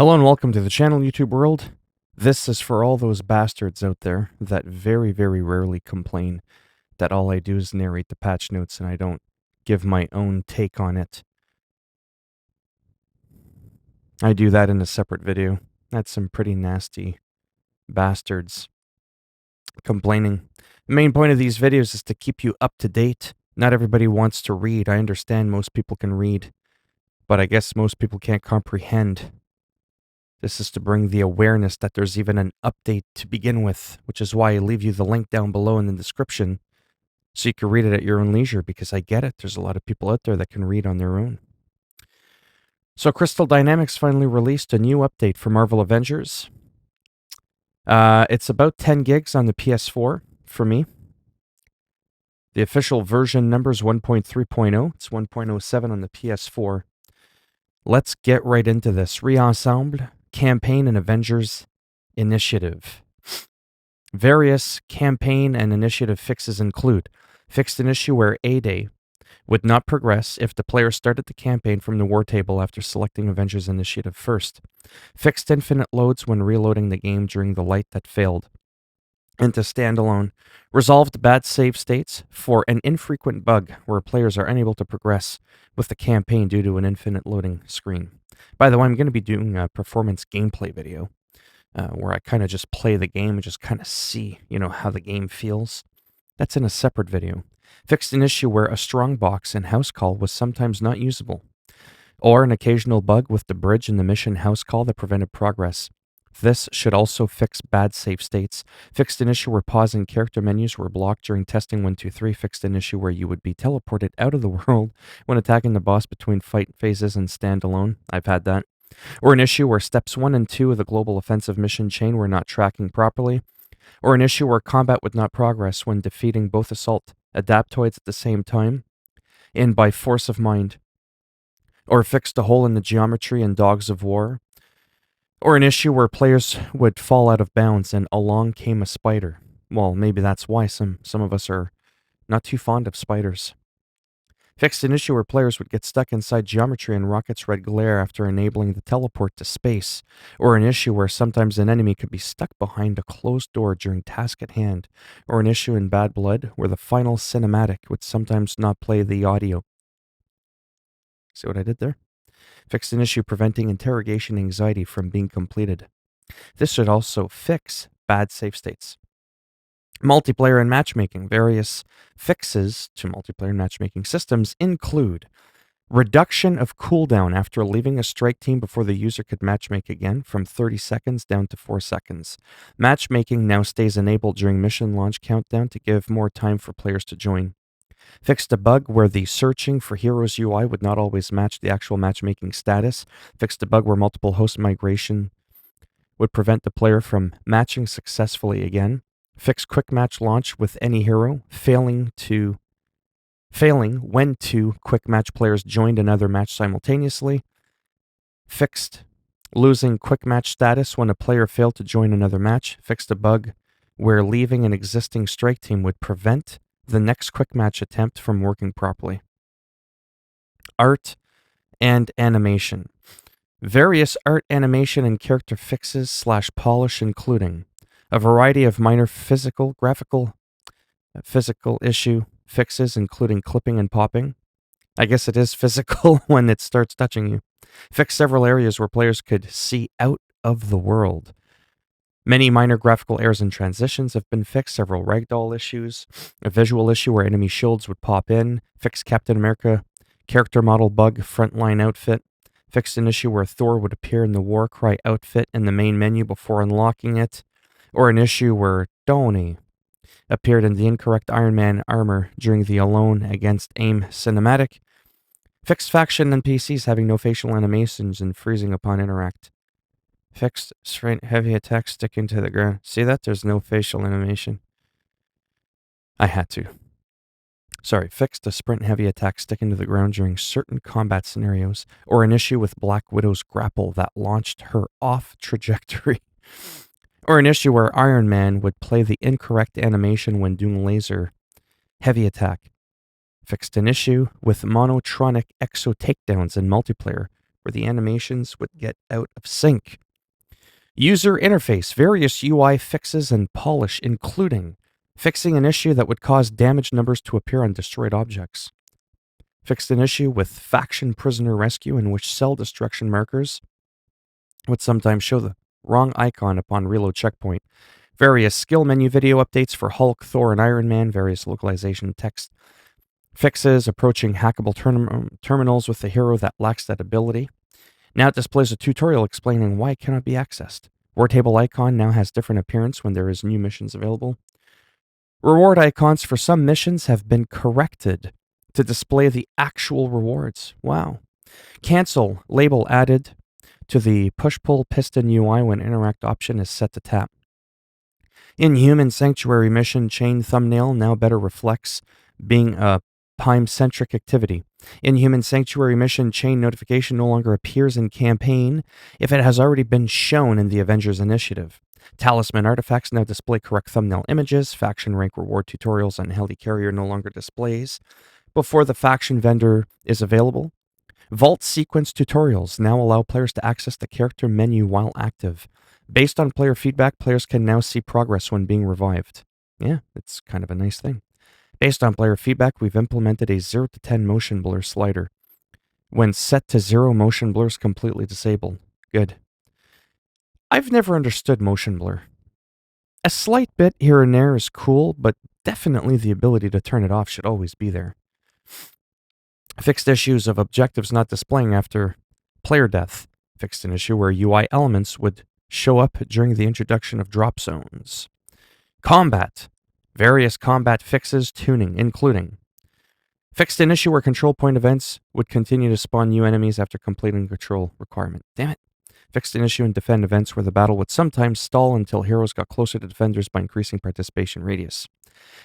Hello and welcome to the channel, YouTube world. This is for all those bastards out there that very, very rarely complain that all I do is narrate the patch notes and I don't give my own take on it. I do that in a separate video. That's some pretty nasty bastards complaining. The main point of these videos is to keep you up to date. Not everybody wants to read. I understand most people can read, but I guess most people can't comprehend. This is to bring the awareness that there's even an update to begin with, which is why I leave you the link down below in the description so you can read it at your own leisure, because I get it. There's a lot of people out there that can read on their own. So Crystal Dynamics finally released a new update for Marvel Avengers. It's about 10 gigs on the PS4 for me. The official version number is 1.3.0. It's 1.07 on the PS4. Let's get right into this. Re-ensemble, campaign, and Avengers initiative. Various campaign and initiative fixes include fixed an issue where A-Day would not progress if the player started the campaign from the war table after selecting Avengers initiative first. Fixed infinite loads when reloading the game during the light that failed into standalone. Resolved bad save states for an infrequent bug where players are unable to progress with the campaign due to an infinite loading screen. By the way, I'm going to be doing a performance gameplay video where I kind of just play the game and just kind of see, how the game feels. That's in a separate video. Fixed an issue where a strong box in house call was sometimes not usable, or an occasional bug with the bridge in the mission house call that prevented progress. This should also fix bad save states. Fixed an issue where pause and character menus were blocked during testing 123. Fixed an issue where you would be teleported out of the world when attacking the boss between fight phases and standalone. I've had that. Or an issue where steps 1 and 2 of the global offensive mission chain were not tracking properly. Or an issue where combat would not progress when defeating both assault adaptoids at the same time and by force of mind. Or fixed a hole in the geometry in Dogs of War. Or an issue where players would fall out of bounds and along came a spider. Well, maybe that's why some of us are not too fond of spiders. Fixed an issue where players would get stuck inside geometry and rockets red glare after enabling the teleport to space. Or an issue where sometimes an enemy could be stuck behind a closed door during task at hand. Or an issue in Bad Blood where the final cinematic would sometimes not play the audio. See what I did there? Fixed an issue preventing interrogation anxiety from being completed. This should also fix bad save states. Multiplayer and matchmaking. Various fixes to multiplayer and matchmaking systems include reduction of cooldown after leaving a strike team before the user could matchmake again from 30 seconds down to 4 seconds. Matchmaking now stays enabled during mission launch countdown to give more time for players to join. Fixed a bug where the searching for heroes UI would not always match the actual matchmaking status. Fixed a bug where multiple host migration would prevent the player from matching successfully again. Fixed quick match launch with any hero, failing when two quick match players joined another match simultaneously. Fixed losing quick match status when a player failed to join another match. Fixed a bug where leaving an existing strike team would prevent the next quick match attempt from working properly. Art and animation. Various art, animation, and character fixes / polish, including a variety of minor physical issue fixes, including clipping and popping. I guess it is physical when it starts touching you. Fix several areas where players could see out of the world. Many minor graphical errors and transitions have been fixed. Several ragdoll issues. A visual issue where enemy shields would pop in. Fixed Captain America character model bug frontline outfit. Fixed an issue where Thor would appear in the war cry outfit in the main menu before unlocking it. Or an issue where Tony appeared in the incorrect Iron Man armor during the Alone Against AIM cinematic. Fixed faction NPCs having no facial animations and freezing upon interact. Fixed straight heavy attack sticking to the ground. See that? There's no facial animation. I had to. Sorry, fixed a sprint heavy attack sticking to the ground during certain combat scenarios, or an issue with Black Widow's grapple that launched her off trajectory. Or an issue where Iron Man would play the incorrect animation when doing laser heavy attack. Fixed an issue with monotronic exo takedowns in multiplayer where the animations would get out of sync. User interface, various UI fixes and polish, including fixing an issue that would cause damage numbers to appear on destroyed objects. Fixed an issue with faction prisoner rescue in which cell destruction markers would sometimes show the wrong icon upon reload checkpoint. Various skill menu video updates for Hulk, Thor, and Iron Man, various localization text fixes, approaching hackable terminals with the hero that lacks that ability. Now it displays a tutorial explaining why it cannot be accessed. War table icon now has different appearance when there is new missions available. Reward icons for some missions have been corrected to display the actual rewards. Wow. Cancel label added to the push-pull piston UI when interact option is set to tap. Inhuman Sanctuary mission chain thumbnail now better reflects being a time-centric activity. Inhuman Sanctuary mission chain notification no longer appears in campaign if it has already been shown in the Avengers initiative. Talisman artifacts now display correct thumbnail images. Faction rank reward tutorials on Helicarrier no longer displays before the faction vendor is available. Vault sequence tutorials now allow players to access the character menu while active. Based on player feedback, players can now see progress when being revived. Yeah, it's kind of a nice thing. Based on player feedback, we've implemented a 0 to 10 motion blur slider. When set to 0, motion blur is completely disabled. Good. I've never understood motion blur. A slight bit here and there is cool, but definitely the ability to turn it off should always be there. Fixed issues of objectives not displaying after player death. Fixed an issue where UI elements would show up during the introduction of drop zones. Combat. Various combat fixes, tuning, including fixed an issue where control point events would continue to spawn new enemies after completing control requirement. Damn it. Fixed an issue in defend events where the battle would sometimes stall until heroes got closer to defenders by increasing participation radius.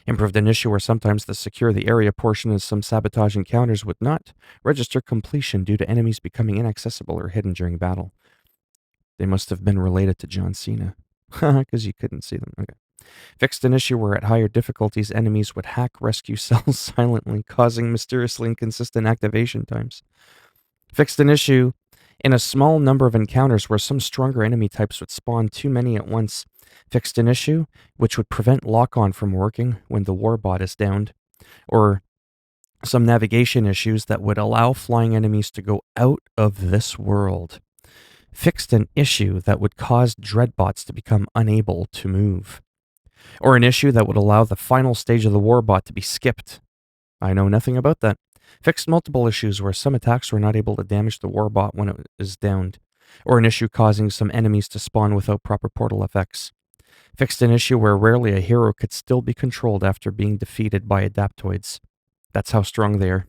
Improved an issue where sometimes the secure the area portion of some sabotage encounters would not register completion due to enemies becoming inaccessible or hidden during battle. They must have been related to John Cena, because you couldn't see them. Okay. Fixed an issue where at higher difficulties, enemies would hack rescue cells silently, causing mysteriously inconsistent activation times. Fixed an issue in a small number of encounters where some stronger enemy types would spawn too many at once. Fixed an issue which would prevent lock-on from working when the warbot is downed, or some navigation issues that would allow flying enemies to go out of this world. Fixed an issue that would cause dreadbots to become unable to move, or an issue that would allow the final stage of the warbot to be skipped. I know nothing about that. Fixed multiple issues where some attacks were not able to damage the warbot when it is downed, or an issue causing some enemies to spawn without proper portal effects. Fixed an issue where rarely a hero could still be controlled after being defeated by adaptoids. That's how strong they are.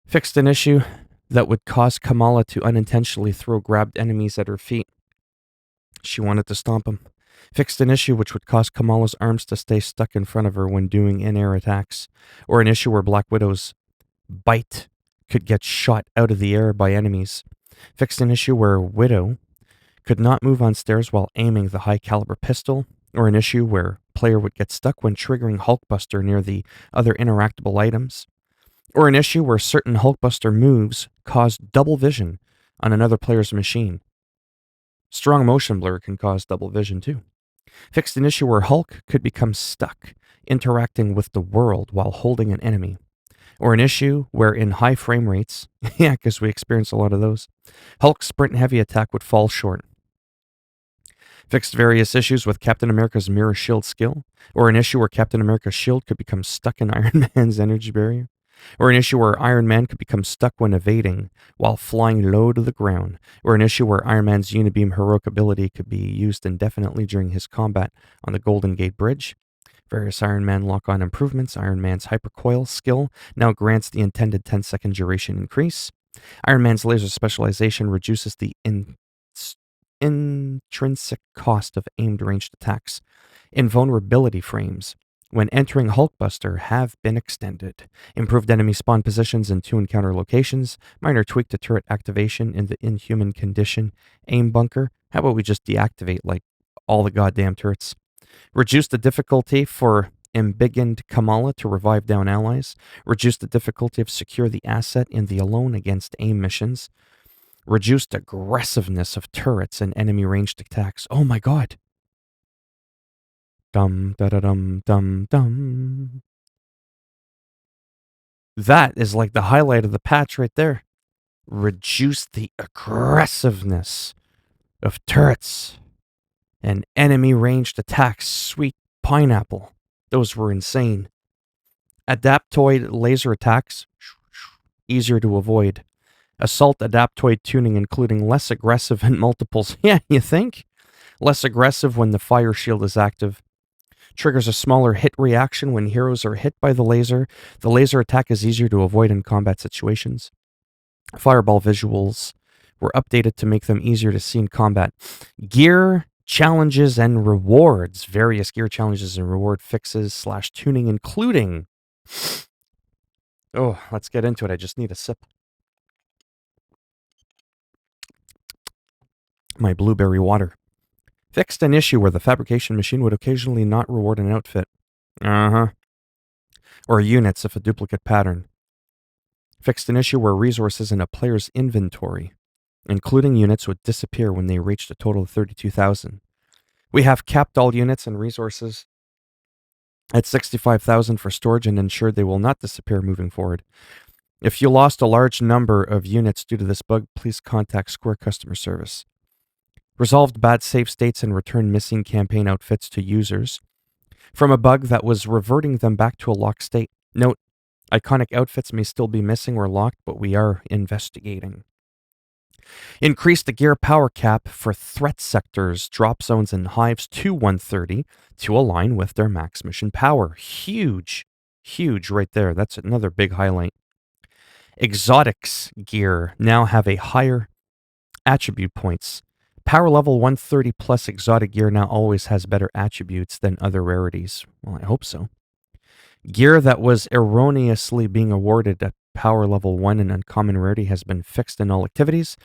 Fixed an issue that would cause Kamala to unintentionally throw grabbed enemies at her feet. She wanted to stomp them. Fixed an issue which would cause Kamala's arms to stay stuck in front of her when doing in-air attacks, or an issue where Black Widow's bite could get shot out of the air by enemies. Fixed an issue where Widow could not move on stairs while aiming the high-caliber pistol, or an issue where player would get stuck when triggering Hulkbuster near the other interactable items, or an issue where certain Hulkbuster moves caused double vision on another player's machine. Strong motion blur can cause double vision too. Fixed an issue where Hulk could become stuck interacting with the world while holding an enemy, or an issue where in high frame rates, yeah, because we experience a lot of those, Hulk's sprint heavy attack would fall short. Fixed various issues with Captain America's mirror shield skill, or an issue where Captain America's shield could become stuck in Iron Man's energy barrier, or an issue where Iron Man could become stuck when evading while flying low to the ground, or an issue where Iron Man's Unibeam heroic ability could be used indefinitely during his combat on the Golden Gate Bridge. Various Iron Man lock-on improvements. Iron Man's hypercoil skill now grants the intended 10-second duration increase. Iron Man's laser specialization reduces the intrinsic cost of aimed ranged attacks. Invulnerability frames when entering Hulkbuster have been extended. Improved enemy spawn positions in 2 encounter locations. Minor tweak to turret activation in the Inhuman condition. Aim bunker. How about we just deactivate like all the goddamn turrets? Reduce the difficulty for embiggened Kamala to revive down allies, reduced the difficulty of secure the asset in the alone against aim missions, reduced aggressiveness of turrets and enemy ranged attacks. Oh my god. Dum da da dum dum dum. That is like the highlight of the patch right there. Reduce the aggressiveness of turrets and enemy ranged attacks. Sweet pineapple. Those were insane. Adaptoid laser attacks, easier to avoid. Assault adaptoid tuning, including less aggressive in multiples. Yeah, you think? Less aggressive when the fire shield is active. Triggers a smaller hit reaction when heroes are hit by the laser. The laser attack is easier to avoid in combat situations. Fireball visuals were updated to make them easier to see in combat. Gear challenges and rewards. Various gear challenges and reward fixes / tuning, including... Oh, let's get into it. I just need a sip. My blueberry water. Fixed an issue where the fabrication machine would occasionally not reward an outfit. Or units if a duplicate pattern. Fixed an issue where resources in a player's inventory, including units, would disappear when they reached a total of 32,000. We have capped all units and resources at 65,000 for storage and ensured they will not disappear moving forward. If you lost a large number of units due to this bug, please contact Square customer service. Resolved bad save states and returned missing campaign outfits to users from a bug that was reverting them back to a locked state. Note, iconic outfits may still be missing or locked, but we are investigating. Increase the gear power cap for threat sectors, drop zones, and hives to 130 to align with their max mission power. Huge, huge right there. That's another big highlight. Exotics gear now have a higher attribute points. Power level 130 plus exotic gear now always has better attributes than other rarities. Well, I hope so. Gear that was erroneously being awarded at power level 1 and uncommon rarity has been fixed in all activities.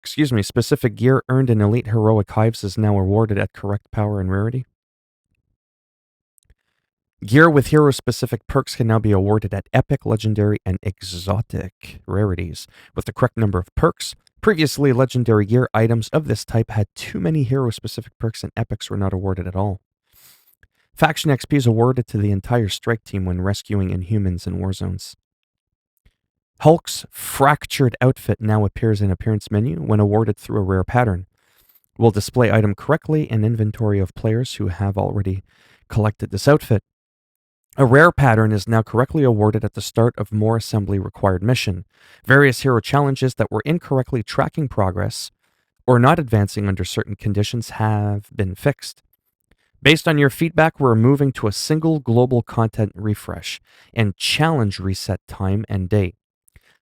Specific gear earned in elite heroic hives is now awarded at correct power and rarity. Gear with hero-specific perks can now be awarded at epic, legendary, and exotic rarities with the correct number of perks. Previously, legendary gear items of this type had too many hero-specific perks and epics were not awarded at all. Faction XP is awarded to the entire strike team when rescuing Inhumans in war zones. Hulk's fractured outfit now appears in appearance menu when awarded through a rare pattern. Will display item correctly in inventory of players who have already collected this outfit. A rare pattern is now correctly awarded at the start of more assembly required mission. Various hero challenges that were incorrectly tracking progress or not advancing under certain conditions have been fixed. Based on your feedback, we're moving to a single global content refresh and challenge reset time and date.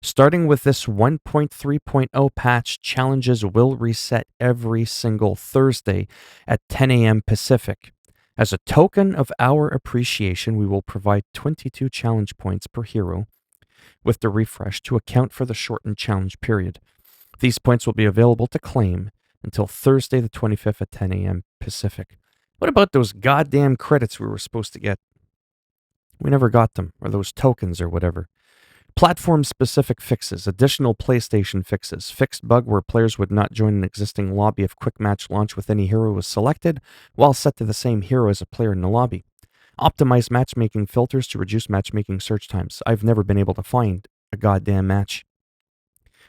Starting with this 1.3.0 patch, challenges will reset every single Thursday at 10 a.m. Pacific. As a token of our appreciation, we will provide 22 challenge points per hero with the refresh to account for the shortened challenge period. These points will be available to claim until Thursday the 25th at 10 a.m. Pacific. What about those goddamn credits we were supposed to get? We never got them, or those tokens or whatever. Platform-specific fixes, additional PlayStation fixes, fixed bug where players would not join an existing lobby if quick match launch with any hero was selected, while set to the same hero as a player in the lobby. Optimize matchmaking filters to reduce matchmaking search times. I've never been able to find a goddamn match.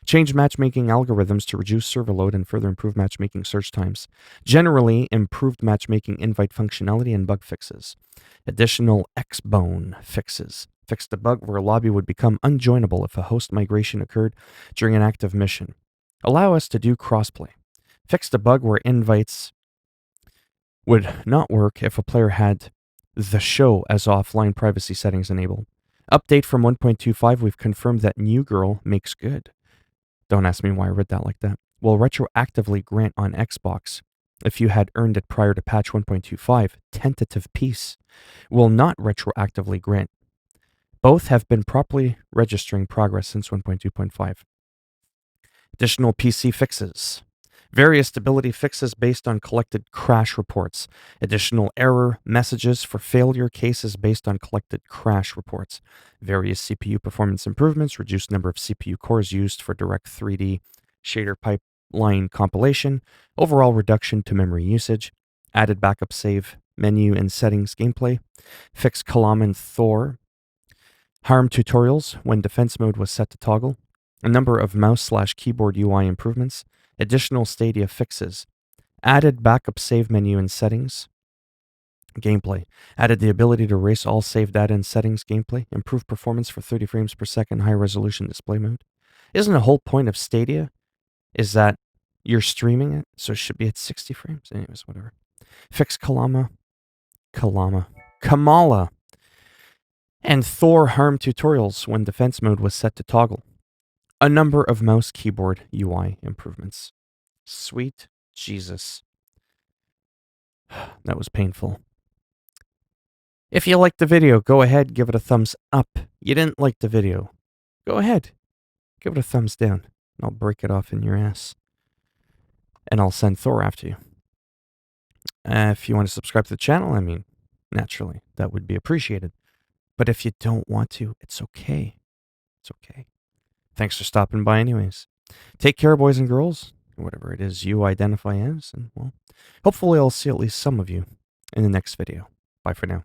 Change matchmaking algorithms to reduce server load and further improve matchmaking search times. Generally, improved matchmaking invite functionality and bug fixes. Additional X-Bone fixes. Fixed a bug where a lobby would become unjoinable if a host migration occurred during an active mission. Allow us to do crossplay. Fixed a bug where invites would not work if a player had the show as offline privacy settings enabled. Update from 1.25, we've confirmed that New Girl makes good. Don't ask me why I read that like that. Will retroactively grant on Xbox if you had earned it prior to patch 1.25. Tentative peace. Will not retroactively grant. Both have been properly registering progress since 1.2.5. Additional PC fixes. Various stability fixes based on collected crash reports. Additional error messages for failure cases based on collected crash reports. Various CPU performance improvements. Reduced number of CPU cores used for direct 3D shader pipeline compilation. Overall reduction to memory usage. Added backup save menu and settings gameplay. Fixed Kalam and Thor harm tutorials when defense mode was set to toggle. A number of mouse/keyboard UI improvements. Additional Stadia fixes. Added backup save menu and settings. Gameplay. Added the ability to erase all save data in settings gameplay. Improved performance for 30 frames per second high resolution display mode. Isn't the whole point of Stadia is that you're streaming it, so it should be at 60 frames? Anyways, whatever. Fix Kamala, and Thor harm tutorials when defense mode was set to toggle. A number of mouse keyboard UI improvements. Sweet Jesus. That was painful. If you liked the video, go ahead, give it a thumbs up. You didn't like the video, go ahead, give it a thumbs down, and I'll break it off in your ass. And I'll send Thor after you. If you want to subscribe to the channel, I mean, naturally, that would be appreciated. But if you don't want to, it's okay. It's okay. Thanks for stopping by anyways. Take care, boys and girls, whatever it is you identify as, and well, hopefully I'll see at least some of you in the next video. Bye for now.